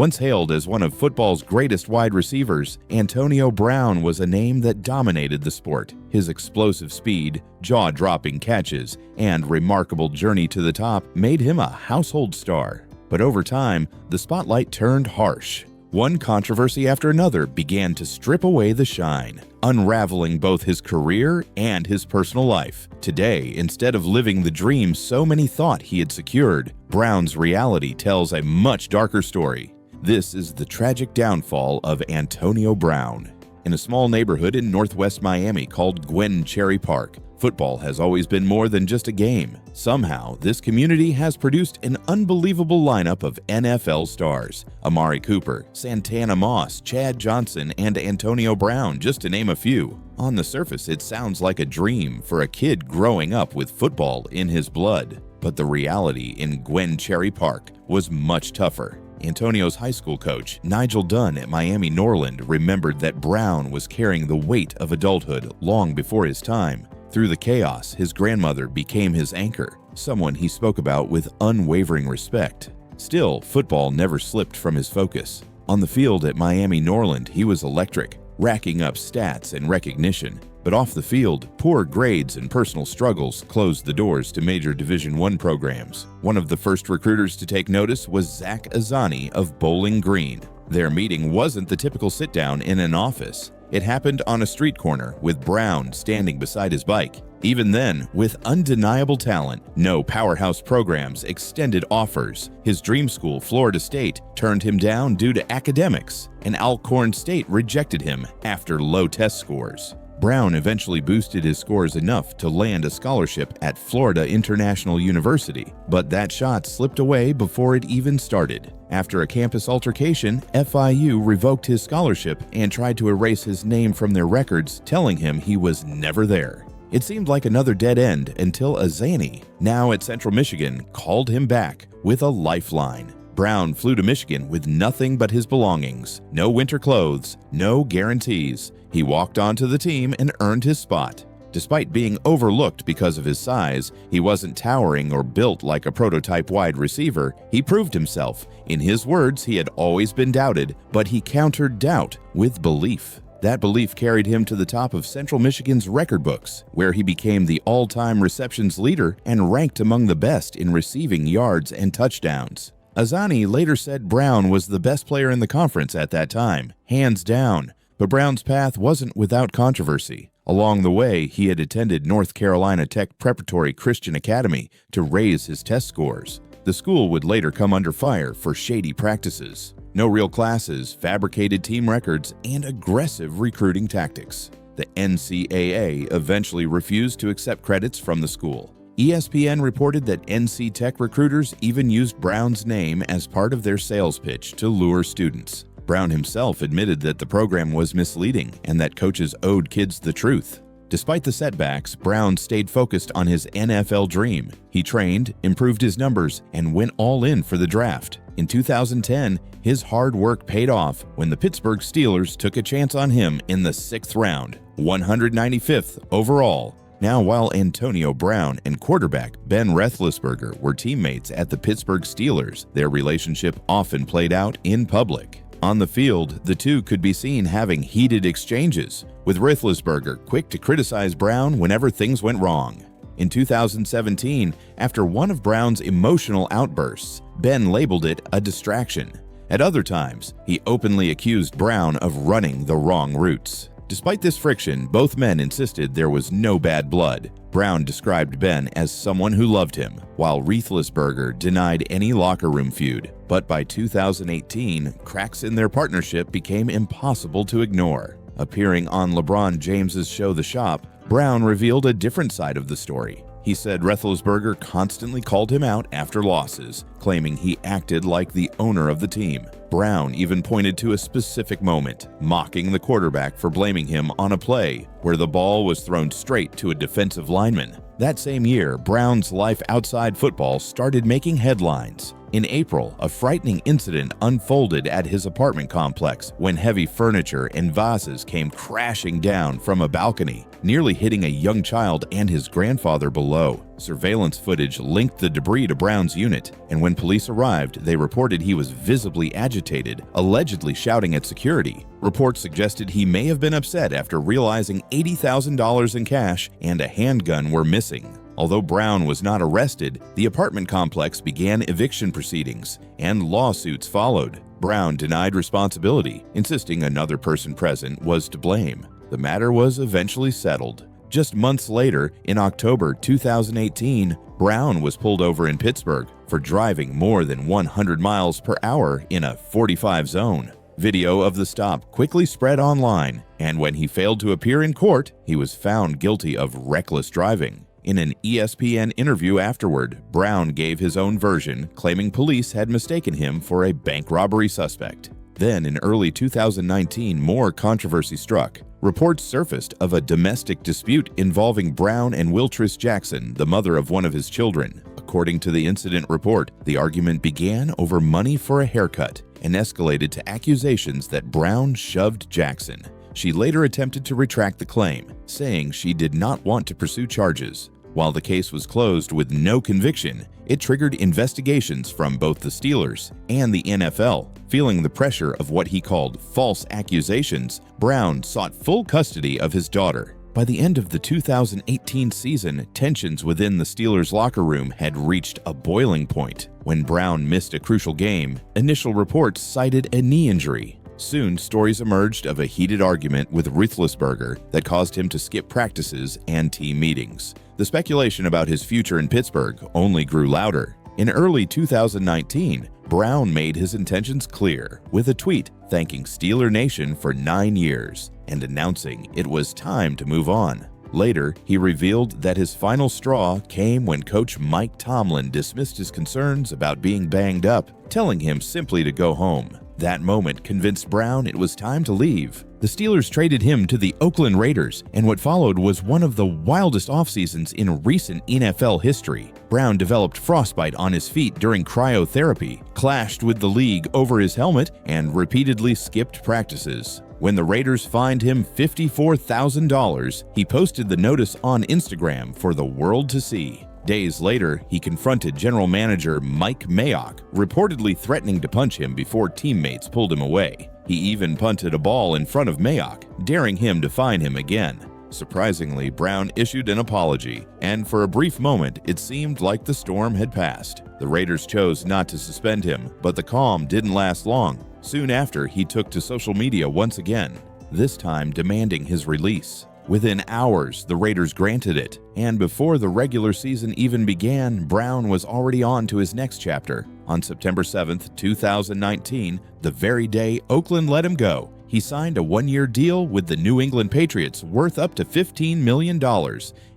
Once hailed as one of football's greatest wide receivers, Antonio Brown was a name that dominated the sport. His explosive speed, jaw-dropping catches, and remarkable journey to the top made him a household star. But over time, the spotlight turned harsh. One controversy after another began to strip away the shine, unraveling both his career and his personal life. Today, instead of living the dream so many thought he had secured, Brown's reality tells a much darker story. This is the tragic downfall of Antonio Brown. In a small neighborhood in northwest Miami called Gwen Cherry Park, football has always been more than just a game. Somehow, this community has produced an unbelievable lineup of NFL stars: Amari Cooper, Santana Moss, Chad Johnson, and Antonio Brown, just to name a few. On the surface, it sounds like a dream for a kid growing up with football in his blood. But the reality in Gwen Cherry Park was much tougher. Antonio's high school coach, Nigel Dunn at Miami Norland, remembered that Brown was carrying the weight of adulthood long before his time. Through the chaos, his grandmother became his anchor, someone he spoke about with unwavering respect. Still, football never slipped from his focus. On the field at Miami Norland, he was electric, racking up stats and recognition. But off the field, poor grades and personal struggles closed the doors to major Division I programs. One of the first recruiters to take notice was Zach Azani of Bowling Green. Their meeting wasn't the typical sit-down in an office. It happened on a street corner with Brown standing beside his bike. Even then, with undeniable talent, no powerhouse programs extended offers. His dream school, Florida State, turned him down due to academics, and Alcorn State rejected him after low test scores. Brown eventually boosted his scores enough to land a scholarship at Florida International University, but that shot slipped away before it even started. After a campus altercation, FIU revoked his scholarship and tried to erase his name from their records, telling him he was never there. It seemed like another dead end until Azani, now at Central Michigan, called him back with a lifeline. Brown flew to Michigan with nothing but his belongings, no winter clothes, no guarantees. He walked onto the team and earned his spot. Despite being overlooked because of his size, he wasn't towering or built like a prototype wide receiver. He proved himself. In his words, he had always been doubted, but he countered doubt with belief. That belief carried him to the top of Central Michigan's record books, where he became the all-time receptions leader and ranked among the best in receiving yards and touchdowns. Azani later said Brown was the best player in the conference at that time, hands down. But Brown's path wasn't without controversy. Along the way, he had attended North Carolina Tech Preparatory Christian Academy to raise his test scores. The school would later come under fire for shady practices, no real classes, fabricated team records, and aggressive recruiting tactics. The NCAA eventually refused to accept credits from the school. ESPN reported that NC Tech recruiters even used Brown's name as part of their sales pitch to lure students. Brown himself admitted that the program was misleading and that coaches owed kids the truth. Despite the setbacks, Brown stayed focused on his NFL dream. He trained, improved his numbers, and went all in for the draft. In 2010, his hard work paid off when the Pittsburgh Steelers took a chance on him in the 6th round, 195th overall. Now, while Antonio Brown and quarterback Ben Roethlisberger were teammates at the Pittsburgh Steelers, their relationship often played out in public. On the field, the two could be seen having heated exchanges, with Roethlisberger quick to criticize Brown whenever things went wrong. In 2017, after one of Brown's emotional outbursts, Ben labeled it a distraction. At other times, he openly accused Brown of running the wrong routes. Despite this friction, both men insisted there was no bad blood. Brown described Ben as someone who loved him, while Roethlisberger denied any locker room feud. But by 2018, cracks in their partnership became impossible to ignore. Appearing on LeBron James's show The Shop, Brown revealed a different side of the story. He said Roethlisberger constantly called him out after losses, claiming he acted like the owner of the team. Brown even pointed to a specific moment, mocking the quarterback for blaming him on a play where the ball was thrown straight to a defensive lineman. That same year, Brown's life outside football started making headlines. In April, a frightening incident unfolded at his apartment complex when heavy furniture and vases came crashing down from a balcony, nearly hitting a young child and his grandfather below. Surveillance footage linked the debris to Brown's unit, and when police arrived, they reported he was visibly agitated, allegedly shouting at security. Reports suggested he may have been upset after realizing $80,000 in cash and a handgun were missing. Although Brown was not arrested, the apartment complex began eviction proceedings, and lawsuits followed. Brown denied responsibility, insisting another person present was to blame. The matter was eventually settled. Just months later, in October 2018, Brown was pulled over in Pittsburgh for driving more than 100 miles per hour in a 45 zone. Video of the stop quickly spread online, and when he failed to appear in court, he was found guilty of reckless driving. In an ESPN interview afterward, Brown gave his own version, claiming police had mistaken him for a bank robbery suspect. Then, in early 2019, more controversy struck. Reports surfaced of a domestic dispute involving Brown and Wiltris Jackson, the mother of one of his children. According to the incident report, the argument began over money for a haircut and escalated to accusations that Brown shoved Jackson. She later attempted to retract the claim, saying she did not want to pursue charges. While the case was closed with no conviction, it triggered investigations from both the Steelers and the NFL. Feeling the pressure of what he called false accusations, Brown sought full custody of his daughter. By the end of the 2018 season, tensions within the Steelers' locker room had reached a boiling point. When Brown missed a crucial game, initial reports cited a knee injury. Soon, stories emerged of a heated argument with Roethlisberger that caused him to skip practices and team meetings. The speculation about his future in Pittsburgh only grew louder. In early 2019, Brown made his intentions clear with a tweet thanking Steeler Nation for 9 years and announcing it was time to move on. Later, he revealed that his final straw came when coach Mike Tomlin dismissed his concerns about being banged up, telling him simply to go home. That moment convinced Brown it was time to leave. The Steelers traded him to the Oakland Raiders, and what followed was one of the wildest offseasons in recent NFL history. Brown developed frostbite on his feet during cryotherapy, clashed with the league over his helmet, and repeatedly skipped practices. When the Raiders fined him $54,000, he posted the notice on Instagram for the world to see. Days later, he confronted general manager Mike Mayock, reportedly threatening to punch him before teammates pulled him away. He even punted a ball in front of Mayock, daring him to fine him again. Surprisingly, Brown issued an apology, and for a brief moment, it seemed like the storm had passed. The Raiders chose not to suspend him, but the calm didn't last long. Soon after, he took to social media once again, this time demanding his release. Within hours, the Raiders granted it, and before the regular season even began, Brown was already on to his next chapter. On September 7, 2019, the very day Oakland let him go, he signed a one-year deal with the New England Patriots worth up to $15 million,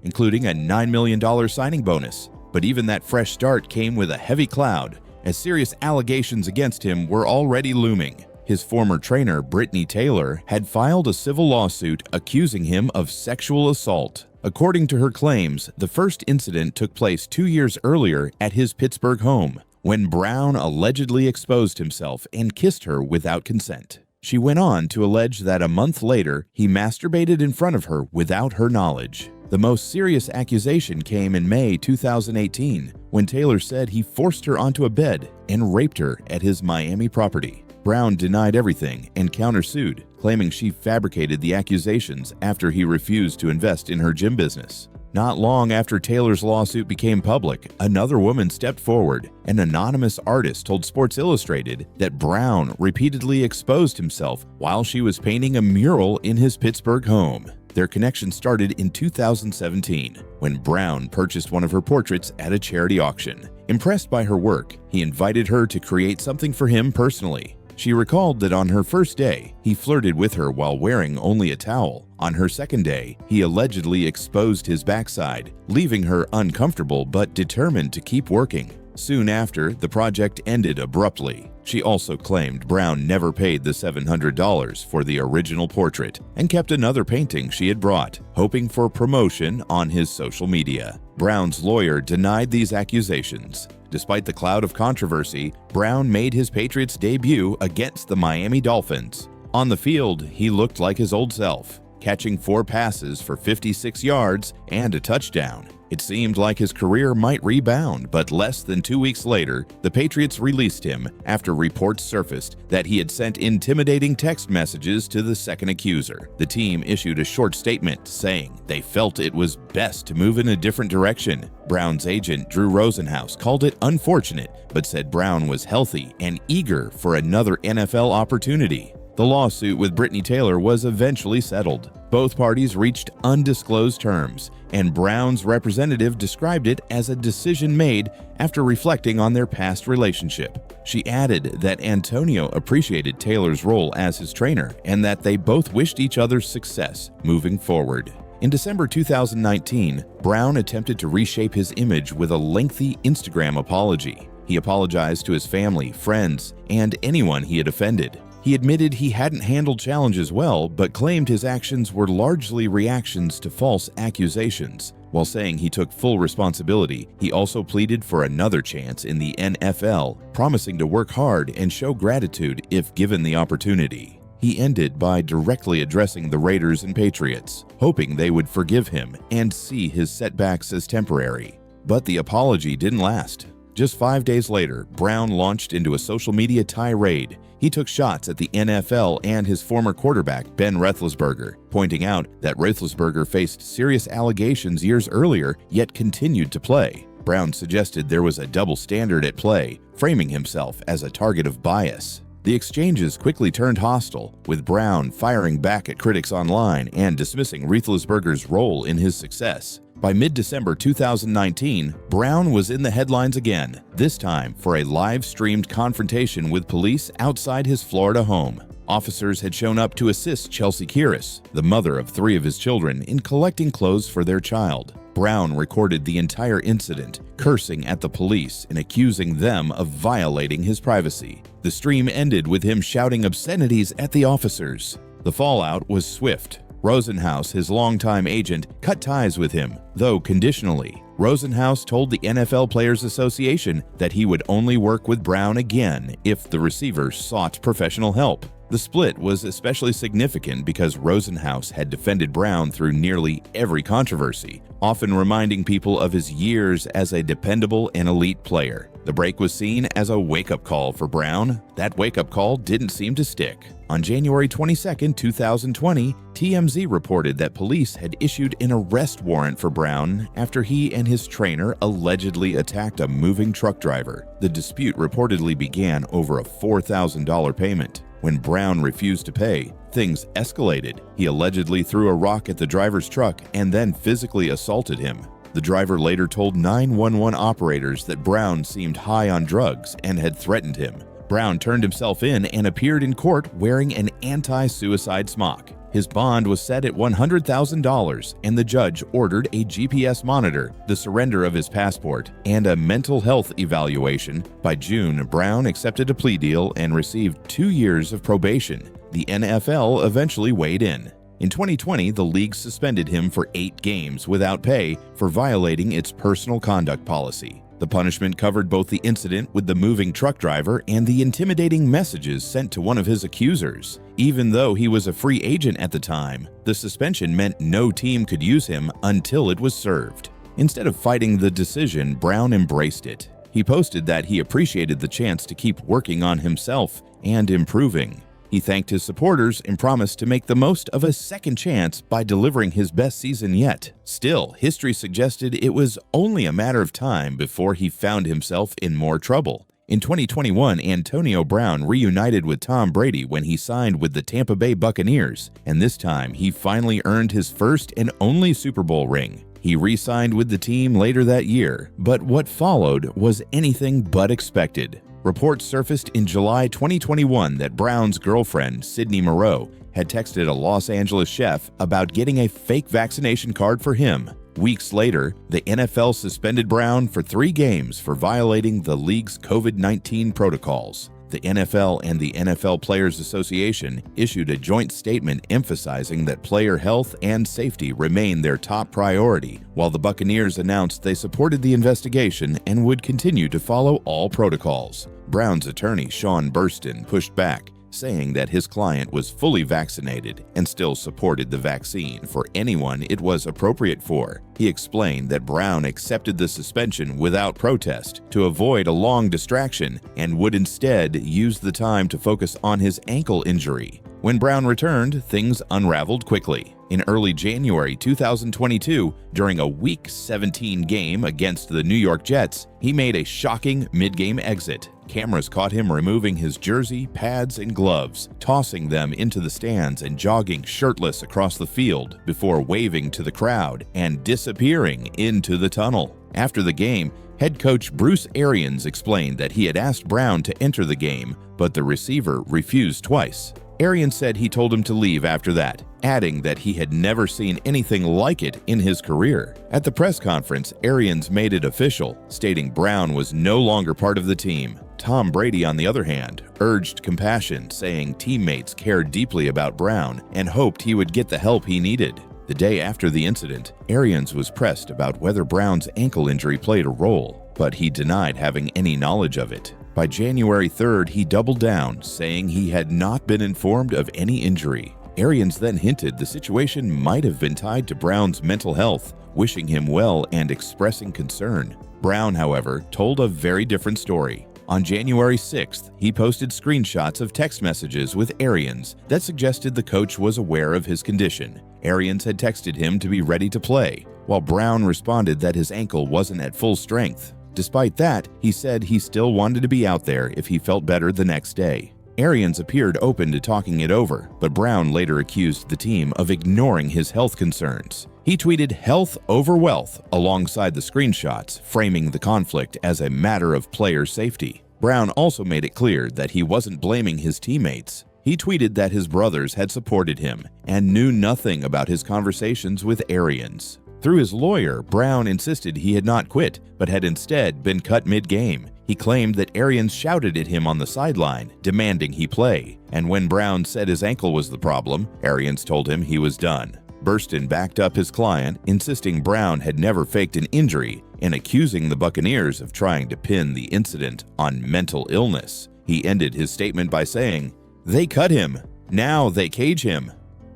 including a $9 million signing bonus. But even that fresh start came with a heavy cloud, as serious allegations against him were already looming. His former trainer, Brittany Taylor, had filed a civil lawsuit accusing him of sexual assault. According to her claims, the first incident took place 2 years earlier at his Pittsburgh home, when Brown allegedly exposed himself and kissed her without consent. She went on to allege that a month later, he masturbated in front of her without her knowledge. The most serious accusation came in May 2018, when Taylor said he forced her onto a bed and raped her at his Miami property. Brown denied everything and countersued, claiming she fabricated the accusations after he refused to invest in her gym business. Not long after Taylor's lawsuit became public, another woman stepped forward. An anonymous artist told Sports Illustrated that Brown repeatedly exposed himself while she was painting a mural in his Pittsburgh home. Their connection started in 2017, when Brown purchased one of her portraits at a charity auction. Impressed by her work, he invited her to create something for him personally. She recalled that on her first day, he flirted with her while wearing only a towel. On her second day, he allegedly exposed his backside, leaving her uncomfortable but determined to keep working. Soon after, the project ended abruptly. She also claimed Brown never paid the $700 for the original portrait and kept another painting she had brought, hoping for promotion on his social media. Brown's lawyer denied these accusations. Despite the cloud of controversy, Brown made his Patriots debut against the Miami Dolphins. On the field, he looked like his old self, catching 4 passes for 56 yards and a touchdown. It seemed like his career might rebound, but less than 2 weeks later, the Patriots released him after reports surfaced that he had sent intimidating text messages to the second accuser. The team issued a short statement saying they felt it was best to move in a different direction. Brown's agent, Drew Rosenhaus, called it unfortunate, but said Brown was healthy and eager for another NFL opportunity. The lawsuit with Brittany Taylor was eventually settled. Both parties reached undisclosed terms, and Brown's representative described it as a decision made after reflecting on their past relationship. She added that Antonio appreciated Taylor's role as his trainer and that they both wished each other success moving forward. In December 2019, Brown attempted to reshape his image with a lengthy Instagram apology. He apologized to his family, friends, and anyone he had offended. He admitted he hadn't handled challenges well, but claimed his actions were largely reactions to false accusations. While saying he took full responsibility, he also pleaded for another chance in the NFL, promising to work hard and show gratitude if given the opportunity. He ended by directly addressing the Raiders and Patriots, hoping they would forgive him and see his setbacks as temporary. But the apology didn't last. Just 5 days later, Brown launched into a social media tirade. He took shots at the NFL and his former quarterback, Ben Roethlisberger, pointing out that Roethlisberger faced serious allegations years earlier, yet continued to play. Brown suggested there was a double standard at play, framing himself as a target of bias. The exchanges quickly turned hostile, with Brown firing back at critics online and dismissing Roethlisberger's role in his success. By mid-December 2019, Brown was in the headlines again, this time for a live-streamed confrontation with police outside his Florida home. Officers had shown up to assist Chelsea Kiris, the mother of 3 of his children, in collecting clothes for their child. Brown recorded the entire incident, cursing at the police and accusing them of violating his privacy. The stream ended with him shouting obscenities at the officers. The fallout was swift. Rosenhaus, his longtime agent, cut ties with him, though conditionally. Rosenhaus told the NFL Players Association that he would only work with Brown again if the receiver sought professional help. The split was especially significant because Rosenhaus had defended Brown through nearly every controversy, often reminding people of his years as a dependable and elite player. The break was seen as a wake-up call for Brown. That wake-up call didn't seem to stick. On January 22, 2020, TMZ reported that police had issued an arrest warrant for Brown after he and his trainer allegedly attacked a moving truck driver. The dispute reportedly began over a $4,000 payment. When Brown refused to pay, things escalated. He allegedly threw a rock at the driver's truck and then physically assaulted him. The driver later told 911 operators that Brown seemed high on drugs and had threatened him. Brown turned himself in and appeared in court wearing an anti-suicide smock. His bond was set at $100,000, and the judge ordered a GPS monitor, the surrender of his passport, and a mental health evaluation. By June, Brown accepted a plea deal and received 2 years of probation. The NFL eventually weighed in. In 2020, the league suspended him for 8 games without pay for violating its personal conduct policy. The punishment covered both the incident with the moving truck driver and the intimidating messages sent to one of his accusers. Even though he was a free agent at the time, the suspension meant no team could use him until it was served. Instead of fighting the decision, Brown embraced it. He posted that he appreciated the chance to keep working on himself and improving. He thanked his supporters and promised to make the most of a second chance by delivering his best season yet. Still, history suggested it was only a matter of time before he found himself in more trouble. In 2021, Antonio Brown reunited with Tom Brady when he signed with the Tampa Bay Buccaneers, and this time he finally earned his first and only Super Bowl ring. He re-signed with the team later that year, but what followed was anything but expected. Reports surfaced in July 2021 that Brown's girlfriend, Sydney Moreau, had texted a Los Angeles chef about getting a fake vaccination card for him. Weeks later, the NFL suspended Brown for 3 games for violating the league's COVID-19 protocols. The NFL and the NFL Players Association issued a joint statement emphasizing that player health and safety remain their top priority, while the Buccaneers announced they supported the investigation and would continue to follow all protocols. Brown's attorney, Sean Burston, pushed back, saying that his client was fully vaccinated and still supported the vaccine for anyone it was appropriate for. He explained that Brown accepted the suspension without protest to avoid a long distraction and would instead use the time to focus on his ankle injury. When Brown returned, things unraveled quickly. In early January 2022, during a Week 17 game against the New York Jets, he made a shocking mid-game exit. Cameras caught him removing his jersey, pads, and gloves, tossing them into the stands and jogging shirtless across the field before waving to the crowd and disappearing into the tunnel. After the game, head coach Bruce Arians explained that he had asked Brown to enter the game, but the receiver refused twice. Arians said he told him to leave after that, adding that he had never seen anything like it in his career. At the press conference, Arians made it official, stating Brown was no longer part of the team. Tom Brady, on the other hand, urged compassion, saying teammates cared deeply about Brown and hoped he would get the help he needed. The day after the incident, Arians was pressed about whether Brown's ankle injury played a role, but he denied having any knowledge of it. By January 3rd, he doubled down, saying he had not been informed of any injury. Arians then hinted the situation might have been tied to Brown's mental health, wishing him well and expressing concern. Brown, however, told a very different story. On January 6th, he posted screenshots of text messages with Arians that suggested the coach was aware of his condition. Arians had texted him to be ready to play, while Brown responded that his ankle wasn't at full strength. Despite that, he said he still wanted to be out there if he felt better the next day. Arians appeared open to talking it over, but Brown later accused the team of ignoring his health concerns. He tweeted "health over wealth" alongside the screenshots, framing the conflict as a matter of player safety. Brown also made it clear that he wasn't blaming his teammates. He tweeted that his brothers had supported him and knew nothing about his conversations with Arians. Through his lawyer, Brown insisted he had not quit, but had instead been cut mid-game. He claimed that Arians shouted at him on the sideline, demanding he play, and when Brown said his ankle was the problem, Arians told him he was done. Burston backed up his client, insisting Brown had never faked an injury and accusing the Buccaneers of trying to pin the incident on mental illness. He ended his statement by saying, "They cut him. Now they cage him."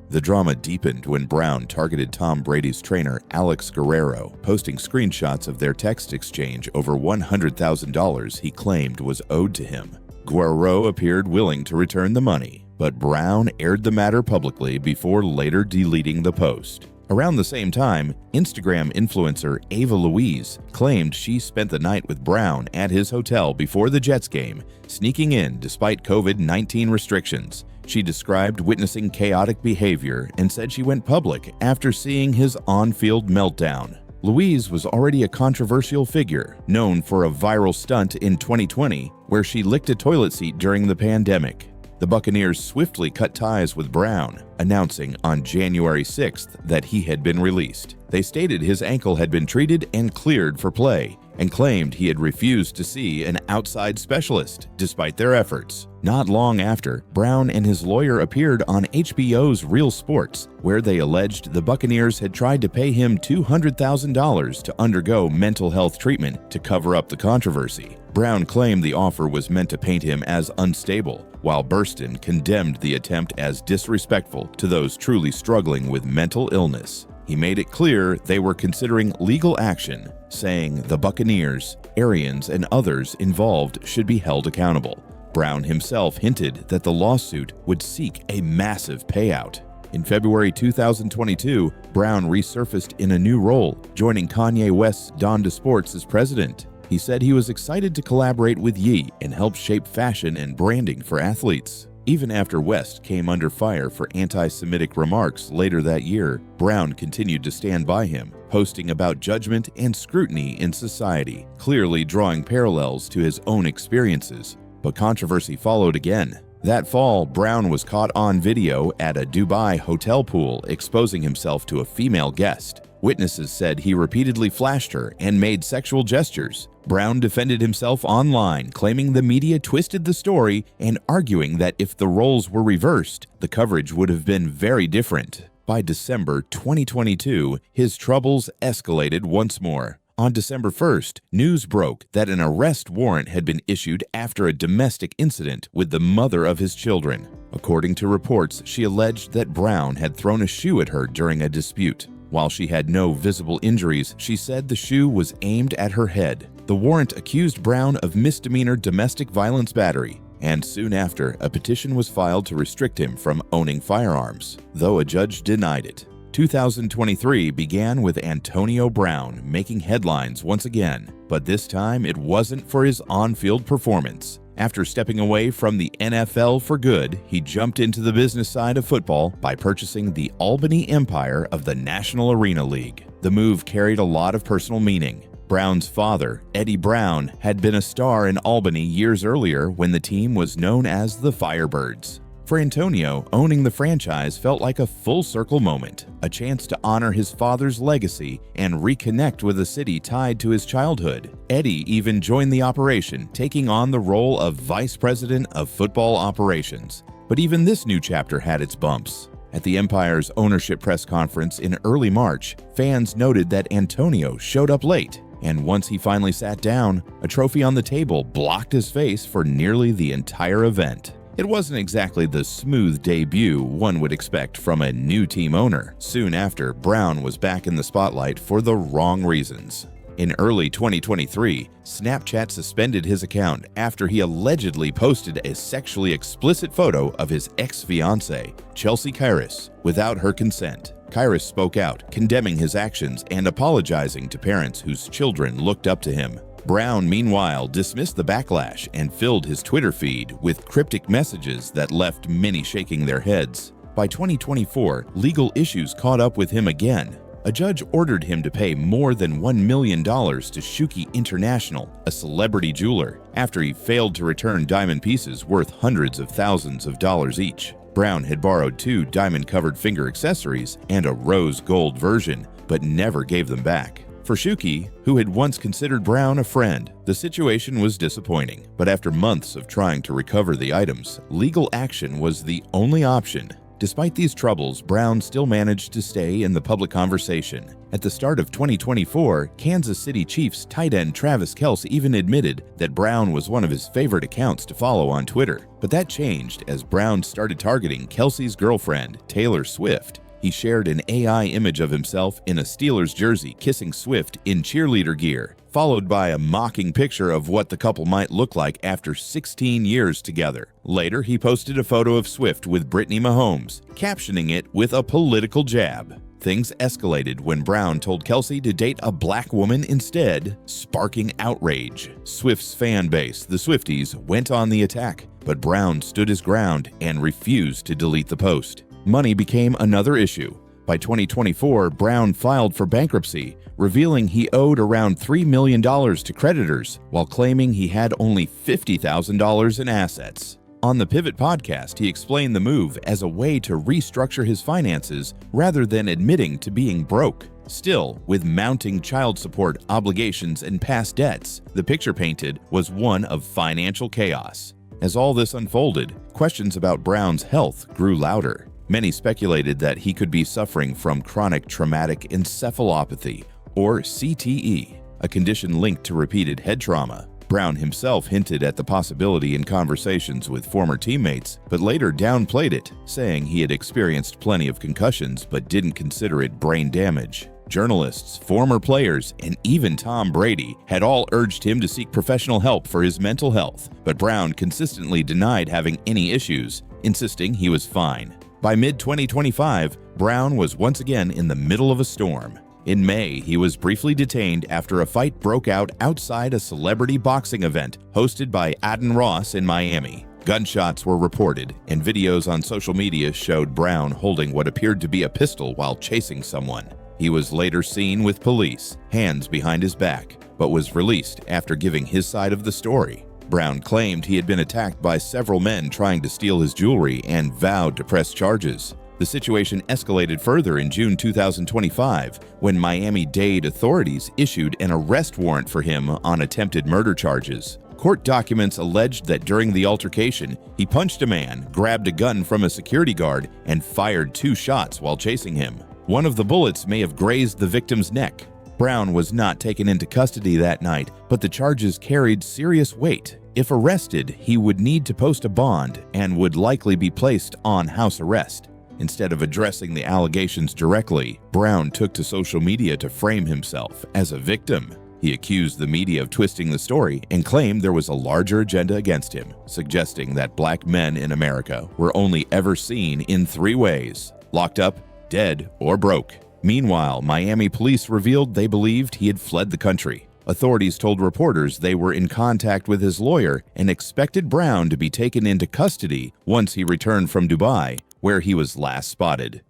The drama deepened when Brown targeted Tom Brady's trainer, Alex Guerrero, posting screenshots of their text exchange over $100,000 he claimed was owed to him. Guerrero appeared willing to return the money, but Brown aired the matter publicly before later deleting the post. Around the same time, Instagram influencer Ava Louise claimed she spent the night with Brown at his hotel before the Jets game, sneaking in despite COVID-19 restrictions. She described witnessing chaotic behavior and said she went public after seeing his on-field meltdown. Louise was already a controversial figure, known for a viral stunt in 2020 where she licked a toilet seat during the pandemic. The Buccaneers swiftly cut ties with Brown, announcing on January 6th that he had been released. They stated his ankle had been treated and cleared for play, and claimed he had refused to see an outside specialist despite their efforts. Not long after, Brown and his lawyer appeared on HBO's Real Sports, where they alleged the Buccaneers had tried to pay him $200,000 to undergo mental health treatment to cover up the controversy. Brown claimed the offer was meant to paint him as unstable, while Burston condemned the attempt as disrespectful to those truly struggling with mental illness. He made it clear they were considering legal action, saying the Buccaneers, Arians, and others involved should be held accountable. Brown himself hinted that the lawsuit would seek a massive payout. In February 2022, Brown resurfaced in a new role, joining Kanye West's Donda Sports as president. He said he was excited to collaborate with Ye and help shape fashion and branding for athletes. Even after West came under fire for anti-Semitic remarks later that year, Brown continued to stand by him, posting about judgment and scrutiny in society, clearly drawing parallels to his own experiences. But controversy followed again. That fall, Brown was caught on video at a Dubai hotel pool exposing himself to a female guest. Witnesses said he repeatedly flashed her and made sexual gestures. Brown defended himself online, claiming the media twisted the story and arguing that if the roles were reversed, the coverage would have been very different. By December 2022, his troubles escalated once more. On December 1st, news broke that an arrest warrant had been issued after a domestic incident with the mother of his children. According to reports, she alleged that Brown had thrown a shoe at her during a dispute. While she had no visible injuries, she said the shoe was aimed at her head. The warrant accused Brown of misdemeanor domestic violence battery, and soon after, a petition was filed to restrict him from owning firearms, though a judge denied it. 2023 began with Antonio Brown making headlines once again, but this time it wasn't for his on-field performance. After stepping away from the NFL for good, he jumped into the business side of football by purchasing the Albany Empire of the National Arena League. The move carried a lot of personal meaning. Brown's father, Eddie Brown, had been a star in Albany years earlier when the team was known as the Firebirds. For Antonio, owning the franchise felt like a full-circle moment, a chance to honor his father's legacy and reconnect with a city tied to his childhood. Eddie even joined the operation, taking on the role of Vice President of Football Operations. But even this new chapter had its bumps. At the Empire's ownership press conference in early March, fans noted that Antonio showed up late, and once he finally sat down, a trophy on the table blocked his face for nearly the entire event. It wasn't exactly the smooth debut one would expect from a new team owner. Soon after, Brown was back in the spotlight for the wrong reasons. In early 2023, Snapchat suspended his account after he allegedly posted a sexually explicit photo of his ex-fiancée, Chelsea Kairis, without her consent. Kairis spoke out, condemning his actions and apologizing to parents whose children looked up to him. Brown, meanwhile, dismissed the backlash and filled his Twitter feed with cryptic messages that left many shaking their heads. By 2024, legal issues caught up with him again. A judge ordered him to pay more than $1 million to Shuki International, a celebrity jeweler, after he failed to return diamond pieces worth hundreds of thousands of dollars each. Brown had borrowed 2 diamond-covered finger accessories and a rose gold version, but never gave them back. For Shuki, who had once considered Brown a friend, the situation was disappointing. But after months of trying to recover the items, legal action was the only option. Despite these troubles, Brown still managed to stay in the public conversation. At the start of 2024, Kansas City Chiefs tight end Travis Kelce even admitted that Brown was one of his favorite accounts to follow on Twitter. But that changed as Brown started targeting Kelce's girlfriend, Taylor Swift. He shared an AI image of himself in a Steelers jersey kissing Swift in cheerleader gear, followed by a mocking picture of what the couple might look like after 16 years together. Later, he posted a photo of Swift with Brittany Mahomes, captioning it with a political jab. Things escalated when Brown told Kelce to date a black woman instead, sparking outrage. Swift's fan base, the Swifties, went on the attack, but Brown stood his ground and refused to delete the post. Money became another issue. By 2024, Brown filed for bankruptcy, revealing he owed around $3 million to creditors, while claiming he had only $50,000 in assets. On the Pivot podcast, he explained the move as a way to restructure his finances rather than admitting to being broke. Still, with mounting child support obligations and past debts, the picture painted was one of financial chaos. As all this unfolded, questions about Brown's health grew louder. Many speculated that he could be suffering from chronic traumatic encephalopathy, or CTE, a condition linked to repeated head trauma. Brown himself hinted at the possibility in conversations with former teammates, but later downplayed it, saying he had experienced plenty of concussions but didn't consider it brain damage. Journalists, former players, and even Tom Brady had all urged him to seek professional help for his mental health, but Brown consistently denied having any issues, insisting he was fine. By mid-2025, Brown was once again in the middle of a storm. In May, he was briefly detained after a fight broke out outside a celebrity boxing event hosted by Adin Ross in Miami. Gunshots were reported, and videos on social media showed Brown holding what appeared to be a pistol while chasing someone. He was later seen with police, hands behind his back, but was released after giving his side of the story. Brown claimed he had been attacked by several men trying to steal his jewelry and vowed to press charges. The situation escalated further in June 2025 when Miami-Dade authorities issued an arrest warrant for him on attempted murder charges. Court documents alleged that during the altercation, he punched a man, grabbed a gun from a security guard, and fired 2 shots while chasing him. One of the bullets may have grazed the victim's neck. Brown was not taken into custody that night, but the charges carried serious weight. If arrested, he would need to post a bond and would likely be placed on house arrest. Instead of addressing the allegations directly, Brown took to social media to frame himself as a victim. He accused the media of twisting the story and claimed there was a larger agenda against him, suggesting that black men in America were only ever seen in 3 ways: locked up, dead, or broke. Meanwhile, Miami police revealed they believed he had fled the country. Authorities told reporters they were in contact with his lawyer and expected Brown to be taken into custody once he returned from Dubai, where he was last spotted.